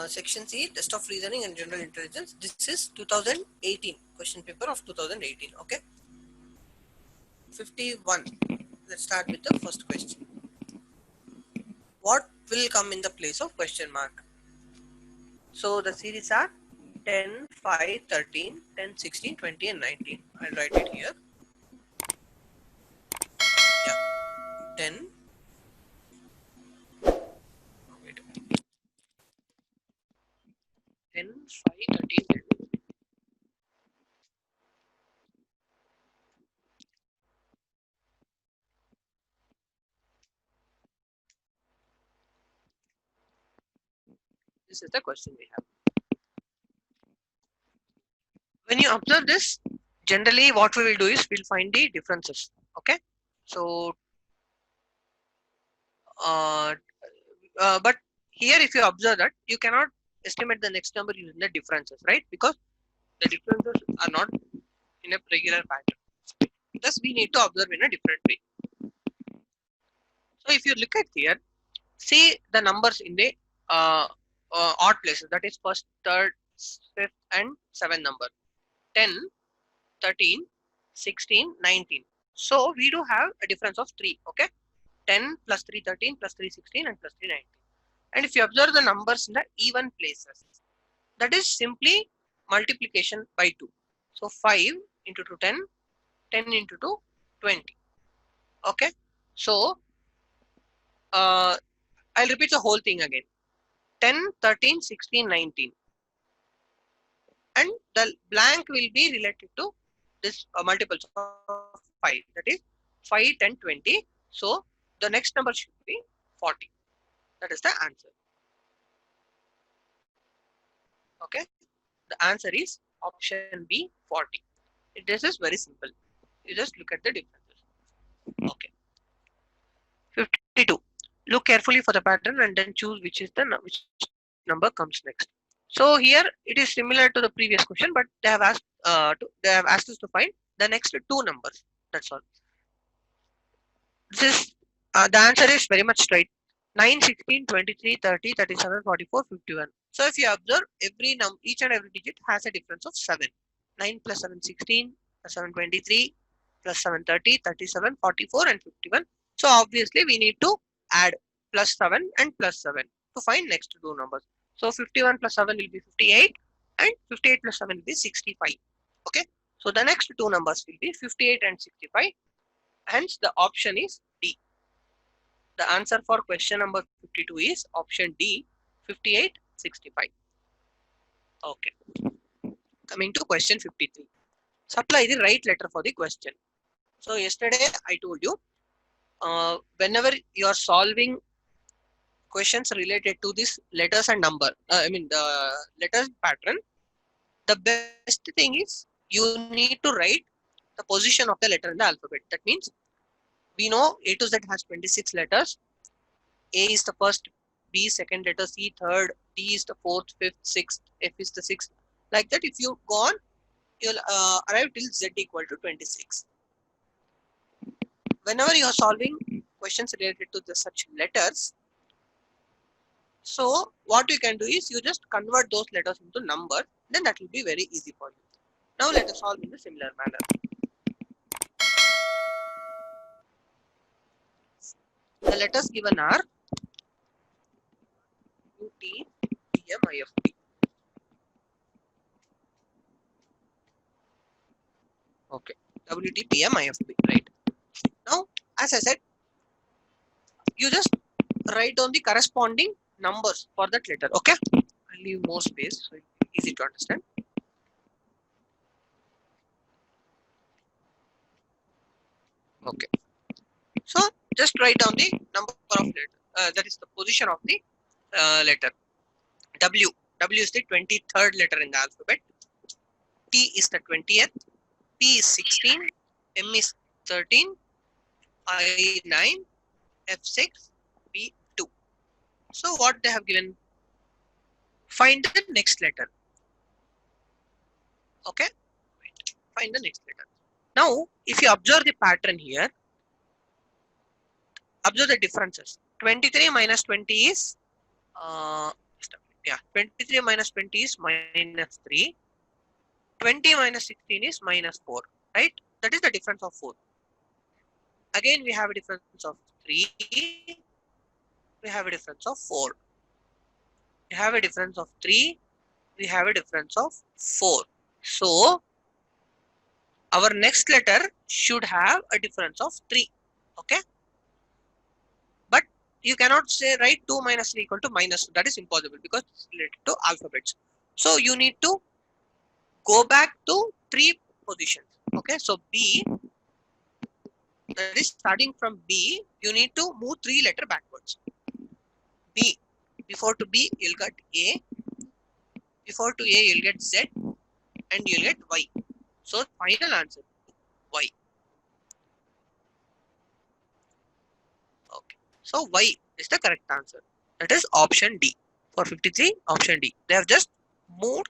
Section C, Test of Reasoning and General Intelligence. This is 2018 question paper of 2018. Okay. 51. Let's start with the first question. What will come in the place of question mark? So the series are 10, 5, 13, 10, 16, 20 and 19. I'll write it here. Yeah. 10. Wait. 10, 5, 13, 10. This is the question we have. When you observe this, generally what we will do is we'll find the differences. Okay. So, but here if you observe that, you cannot estimate the next number using the differences, right? Because the differences are not in a regular pattern. Thus, we need to observe in a different way. So, if you look at here, see the numbers in the odd places, that is first, third, fifth and seventh number. 10, 13, 16, 19. So we do have a difference of 3. Okay. 10 plus 3, 13 plus 3, 16 and plus 3, 19. And if you observe the numbers in the even places, that is simply multiplication by 2. So 5 into 2, 10, 10 into 2, 20. Okay. So I'll repeat the whole thing again. 10, 13, 16, 19. And the blank will be related to this multiples of 5. That is 5, 10, 20. So the next number should be 40. That is the answer. Okay. The answer is option B, 40. This is very simple. You just look at the differences. Okay. 52. Look carefully for the pattern and then choose which number comes next. So here it is similar to the previous question, but they have asked us to find the next two numbers. That's all. The answer is very much straight. 9, 16, 23, 30, 37, 44, 51. So if you observe, each and every digit has a difference of 7. 9 plus 7, 16, plus 7, 23, plus 7, 30, 37, 44 and 51. So obviously we need to add plus 7 and plus 7 to find next two numbers. So 51 plus 7 will be 58 and 58 plus 7 will be 65. Okay. So the next two numbers will be 58 and 65. Hence the option is D. The answer for question number 52 is option D, 58, 65. Okay. Coming to question 53. Supply the right letter for the question. So yesterday I told you, whenever you are solving questions related to this letters and number, the letters pattern, the best thing is you need to write the position of the letter in the alphabet. That means we know A to Z has 26 letters. A is the first, B second letter, C third, D is the fourth, fifth, sixth, F is the sixth. Like that, if you go on, you'll arrive till Z equal to 26. Whenever you are solving questions related to such letters, so what you can do is you just convert those letters into number, then that will be very easy for you. Now let us solve in a similar manner. The letters given are U, T, P, M, I, F, P. Okay, W, T, P, M, I, F, P, right? Now, as I said, you just write down the corresponding numbers for that letter. Okay, I'll leave more space so it's easy to understand. Okay, so just write down the number of letter, that is the position of the letter. W is the 23rd letter in the alphabet. T is the 20th. P is 16. M is 13. I 9. F 6. B 2. So what they have given? Find the next letter. Okay. Find the next letter. Now, if you observe the pattern here, observe the differences. 23 minus 20 is Yeah, 23 minus 20 is minus 3. 20 minus 16 is minus 4, right? That is the difference of 4. Again, we have a difference of 3. We have a difference of 4. We have a difference of 3. We have a difference of 4. So, our next letter should have a difference of 3. Okay? But you cannot say write 2 minus 3 equal to minus 2. That is impossible because it's related to alphabets. So, you need to go back to 3 positions. Okay? So, B, that is starting from B, you need to move 3 letter backwards. B, before to B, you'll get A. Before to A, you'll get Z. And you'll get Y. So, final answer, Y. Okay. So, Y is the correct answer. That is option D. For 53, option D. They have just moved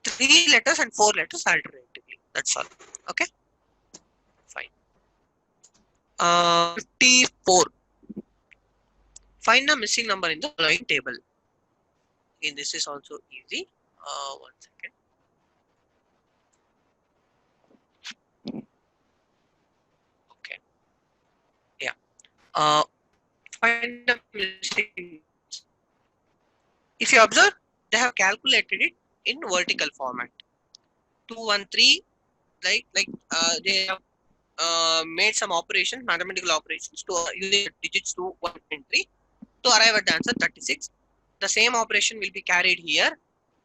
3 letters and 4 letters alternatively. That's all. Okay. Fine. 54. Find the missing number in the following table. Again, this is also easy. 1 second. Okay. Yeah. Find the missing. If you observe, they have calculated it in vertical format. 213, they have made some operations, mathematical operations to using the digits 2, 1 and 3 to arrive at the answer 36. The same operation will be carried here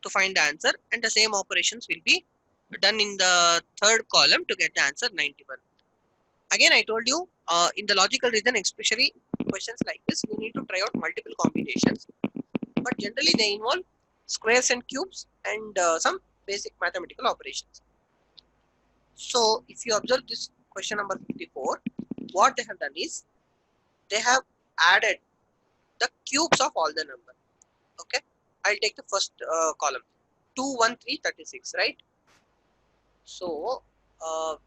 to find the answer, and the same operations will be done in the third column to get the answer 91. Again, I told you in the logical reason, especially questions like this, you need to try out multiple combinations, but generally they involve squares and cubes and some basic mathematical operations. So, if you observe this question number 54, what they have done is they have added the cubes of all the numbers. Okay, I'll take the first column 2, 1, 3, 36, right? So,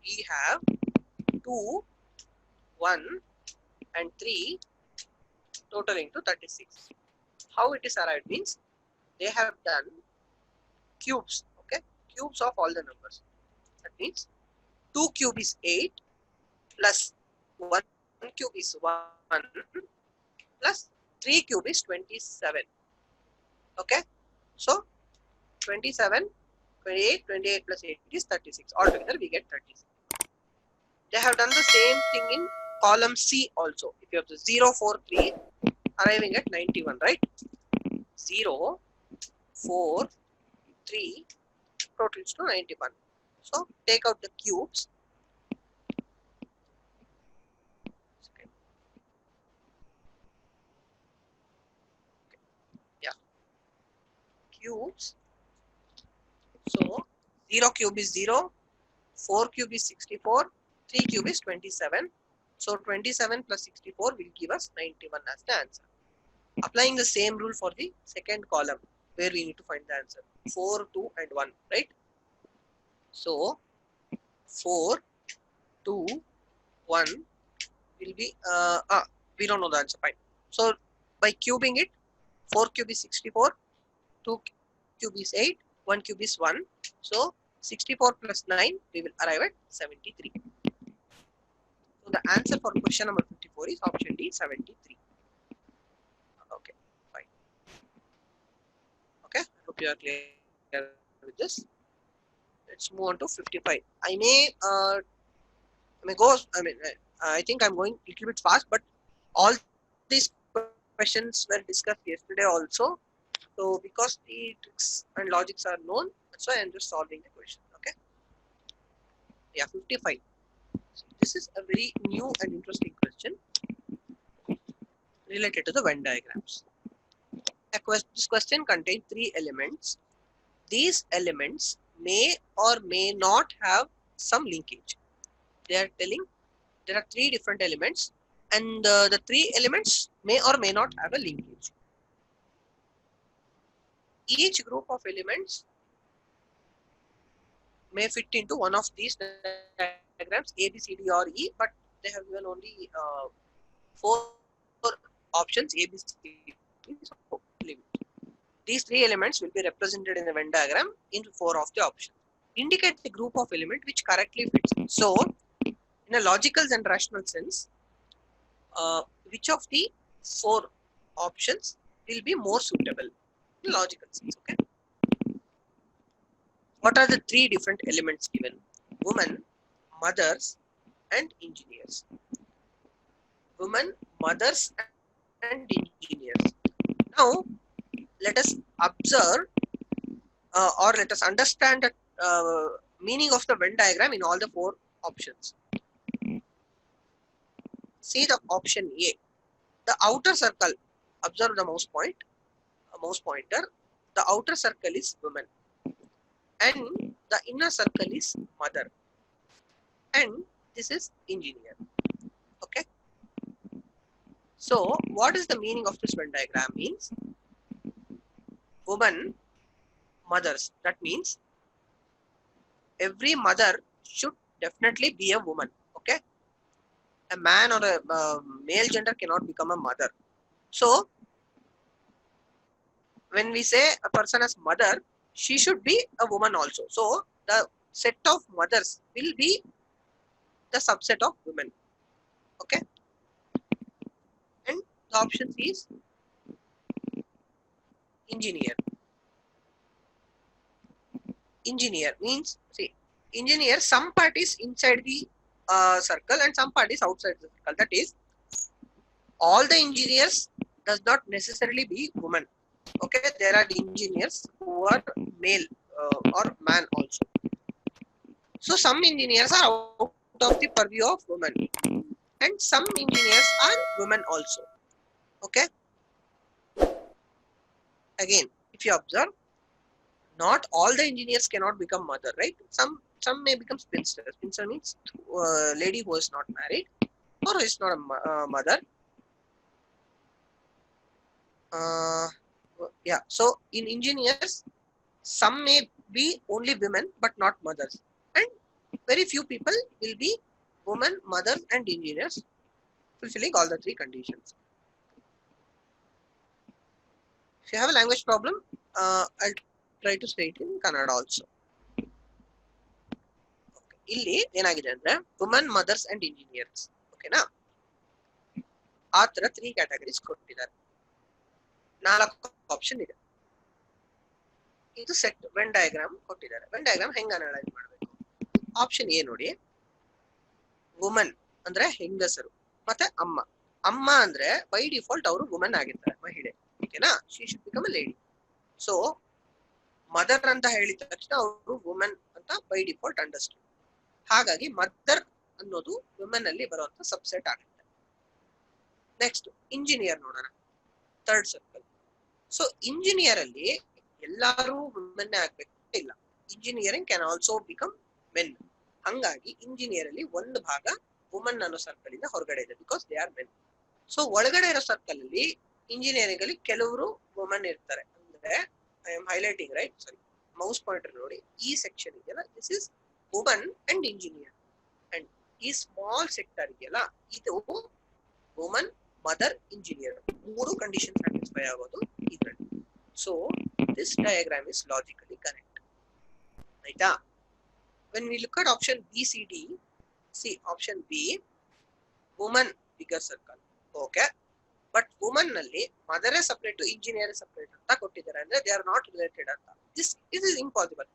we have 2, 1, and 3 totaling to 36. How it is arrived means they have done cubes, okay, cubes of all the numbers. That means 2 cube is 8 plus 1 cube is 1 plus 3 cube is 27. Okay, so 27, 28, 28 plus 8 is 36. Altogether we get 36. They have done the same thing in column C also. If you have the 0, 4, 3 arriving at 91, right? 0, 4, 3 totals to 91. So take out the cubes. Yeah, cubes. So 0 cube is 0, 4 cube is 64, 3 cube is 27. So 27 plus 64 will give us 91 as the answer. Applying the same rule for the second column where we need to find the answer. 4, 2 and 1, right? So 4, 2, 1 will be, we don't know the answer, fine. So by cubing it, 4 cube is 64, 2 cube is 8, 1 cube is 1. So 64 plus 9, we will arrive at 73. So the answer for question number 54 is option D, 73. Okay, fine. Okay, I hope you are clear with this. Let's move on to 55. I think I'm going a little bit fast, but all these questions were discussed yesterday also. So because the tricks and logics are known, that's why I'm just solving the question. Okay. Yeah, 55. So this is a very new and interesting question related to the Venn diagrams. This question contains 3 elements. These elements may or may not have some linkage. They are telling there are 3 different elements, and the 3 elements may or may not have a linkage. Each group of elements may fit into one of these diagrams A, B, C, D or E, but they have given only 4 options A, B, C, D. So These three elements will be represented in the Venn diagram in 4 of the options. Indicate the group of element which correctly fits. So, in a logical and rational sense, which of the 4 options will be more suitable in logical sense? Okay. What are the 3 different elements given? Women, mothers, and engineers. Women, mothers, and engineers. Now, let us observe or let us understand the meaning of the Venn diagram in all the 4 options. See the option A. The outer circle, observe the mouse pointer. The outer circle is woman and the inner circle is mother, and this is engineer. Okay. So what is the meaning of this Venn diagram? Means woman, mothers. That means every mother should definitely be a woman. Okay. A man or a male gender cannot become a mother. So when we say a person as mother, she should be a woman also. So the set of mothers will be the subset of women. Okay. And the option is engineer. Engineer means, see, engineer, some part is inside the circle and some part is outside the circle. That is, all the engineers does not necessarily be women. Okay, there are engineers who are male or man also. So some engineers are out of the purview of women, and some engineers are women also. Okay. Again, if you observe, not all the engineers cannot become mother, right? Some may become spinster. Spinster means lady who is not married or is not a mother. Yeah. So in engineers, some may be only women but not mothers, and very few people will be women, mothers, and engineers, fulfilling all the 3 conditions. If you have a language problem, I'll try to say it in Kannada also. ಇಲ್ಲಿ ಏನಾಗಿದೆ ಅಂದ್ರೆ woman, mother's and engineers. ಓಕೆನಾ? ಆ ತರ 3 categories ಕೊಟ್ಟಿದ್ದಾರೆ. 4 option ಇದೆ. ಇದು set when diagram ಕೊಟ್ಟಿದ್ದಾರೆ. ವೆನ್ ಡಯಾಗ್ರಾಮ್ ಹೆಂಗ ಅನಲೈಸ್ ಮಾಡಬೇಕು? ಆಪ್ಷನ್ ಎ ನೋಡಿ, ವುಮನ್ ಅಂದ್ರೆ ಹೆಂಗಸರು ಮತ್ತೆ ಅಮ್ಮ. ಅಮ್ಮ ಅಂದ್ರೆ ಬೈ ಡಿಫಾಲ್ಟ್ ಅವರು ವುಮನ್ ಆಗಿರ್ತಾರೆ, ಮಹಿಳೆ. ಓಕೆನಾ? She should become a lady. So mother ಅಂತ ಹೇಳಿದ ತಕ್ಷಣ ಅವರು ವುಮನ್ ಅಂತ ಬೈ ಡಿಫಾಲ್ಟ್ ಅಂಡರ್ಸ್ಟ್ಯಾಂಡ್. ಹಾಗಾಗಿ ಮದರ್ ಅನ್ನೋದು ವುಮೆನ್ ಅಲ್ಲಿ ಬರುವಂತ ಸಬ್ಸೆಟ್ ಆಗುತ್ತೆ. ನೆಕ್ಸ್ಟ್ ಇಂಜಿನಿಯರ್ ನೋಡೋಣ, 3rd ಸರ್ಕಲ್. ಸೊ ಇಂಜಿನಿಯರ್ ಅಲ್ಲಿ ಎಲ್ಲಾರು ವುಮೆನ್ ಆಗ್ಬೇಕು ಇಲ್ಲ. Engineering can also become men. ಹಂಗಾಗಿ ಇಂಜಿನಿಯರ್ ಅಲ್ಲಿ ಒಂದು ಭಾಗ ವುಮನ್ ಅನ್ನೋ ಸರ್ಕಲ್ ಇಂದ ಹೊರಗಡೆ ಇದೆ, because they are men. So ಒಳಗಡೆ ಇರೋ ಸರ್ಕಲ್ ಅಲ್ಲಿ ಇಂಜಿನಿಯರಿಂಗ್ ಅಲ್ಲಿ ಕೆಲವರು ವುಮನ್ ಇರ್ತಾರೆ. ಅಂದ್ರೆ I am highlighting, right? Sorry, mouse pointer ನೋಡಿ, ಈ ಸೆಕ್ಷನ್ ಇದೆಯಲ್ಲ, this is woman and engineer. And ಈ ಸ್ಮಾಲ್ ಸೆಕ್ಟರ್ ಇದೆಯಲ್ಲ, ಇದು woman, mother, engineer 3 condition satisfy ಆಗೋದು ಇದರಲ್ಲಿ. So this diagram is logically correct. ಆಯ್ತಾ? when we look at option B, C, D, see option B, woman bigger circle. Okay, but woman ನಲ್ಲಿ mother separate, engineer separate ಅಂತ ಕೊಟ್ಟಿದ್ದಾರೆ. ಅಂದ್ರೆ they are not related ಅಂತ. This is impossible.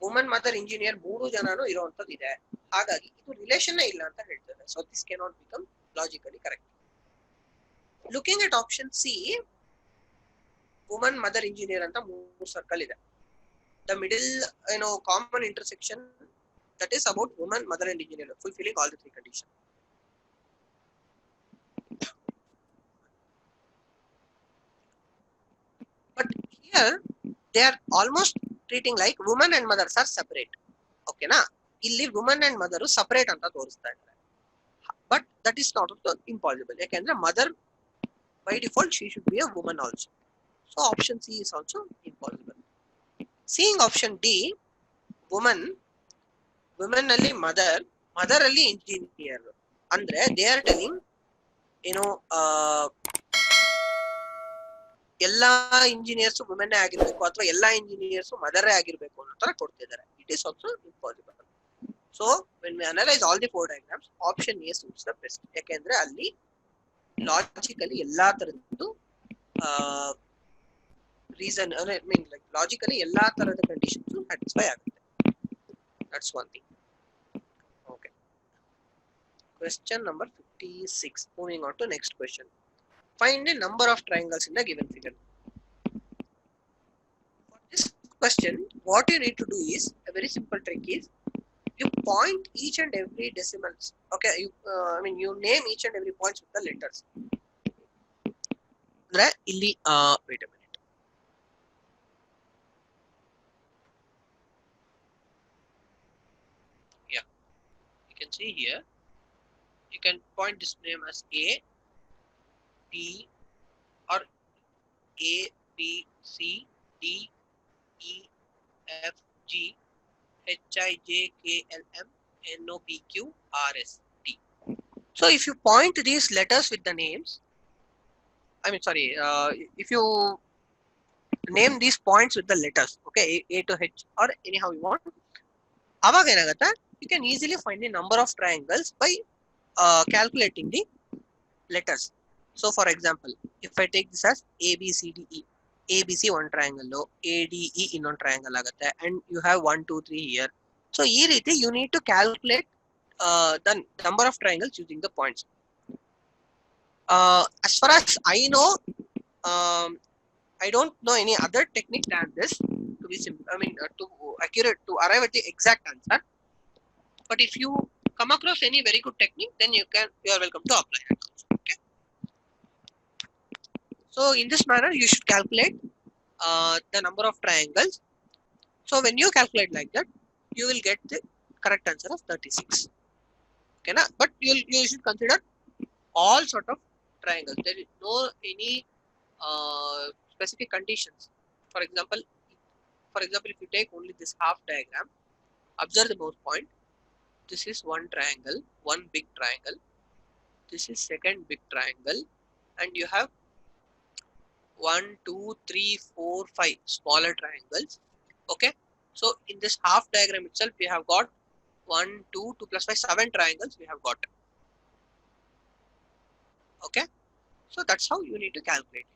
Woman, mother, engineer 3 ಜನನು ಇರುವಂತದ್ದು ಇದೆ. ಹಾಗಾಗಿ ಇದು ರಿಲೇಷನ್ ಇಲ್ಲ ಅಂತ ಹೇಳ್ತಾರೆ. So this cannot become logically correct. Looking at option C, woman, mother, engineer ಅಂತ 3 ಸರ್ಕಲ್ ಇದೆ. The middle common intersection, that is about woman, mother, and engineer, fulfilling all the 3 conditions. But here they are almost treating like woman and mothers are separate. Okay na? Illi woman and mother separate anta ತೋರಿಸ್ತಾ ಇದ್ದಾರೆ. But that is not impossible. ಯಾಕೆಂದ್ರೆ mother by default she should be a woman also. So option C is also impossible. Seeing option D, woman ನಲ್ಲಿ mother ಅಲ್ಲಿ engineer, ಅಂದ್ರೆ they are telling ಎಲ್ಲಾ engineers women ಆಗಿರ್ಬೇಕು ಅಥವಾ ಎಲ್ಲಾ engineers ಮದರೇ ಆಗಿರ್ಬೇಕು ಅನ್ನೋ ತರ ಕೊಡ್ತಿದ್ದಾರೆ. It is also impossible. So when we analyse all the 4 diagrams, option A suits the best. ಯಾಕೆಂದ್ರೆ ಅಲ್ಲಿ ಲಾಜಿಕಲಿ ಎಲ್ಲಾ ತರದ್ದು ರೀಸನ್ ಮೀನ್ ಲೈಕ್ ಲಾಜಿಕಲಿ ಎಲ್ಲಾ ತರದ ಕಂಡೀಷನ್ಸ್ ಸ್ಯಾಟಿಸ್ಫೈ ಆಗುತ್ತೆ. That's one thing. Okay, question number 56. Moving on to next question. Find the number of triangles in the given figure. For this question, what you need to do is a very simple trick is you point each and every decimals. Okay, you name each and every points with the letters. Illi wait a minute. Yeah, you can see here. You can point this name as A, D, or A, B, C, D, E, F, G, H, I, J, K, L, M, N, O, P, Q, R, S, T. So if you point these letters with the names, if you name these points with the letters, okay, A to H or anyhow you want, avaga enagata, you can easily find the number of triangles by calculating the letters. So for example, if I take this as A, B, C, D, E, ABC one triangle, ADE ಇನ್ನೊಂದು triangle ಆಗುತ್ತೆ, and you have 1, 2, 3 here. So ಈ ರೀತಿ you need to calculate the number of triangles using the points. As far as I know, I don't know any other technique than this to be simple. To accurate, to arrive at the exact answer. But if you come across any very good technique, then you are welcome to apply it also. Okay. So in this manner, you should calculate the number of triangles. So when you calculate like that, you will get the correct answer of 36. Okay, na? But you should consider all sort of triangles. There is no any specific conditions. For example, if you take only this half diagram, observe the most point. This is one triangle, one big triangle. This is second big triangle, and you have 1, 2, 3, 4, 5 smaller triangles. Okay, so in this half diagram itself, we have got 1, 2, 2 plus 5, 7 triangles we have got. Okay, so that's how you need to calculate.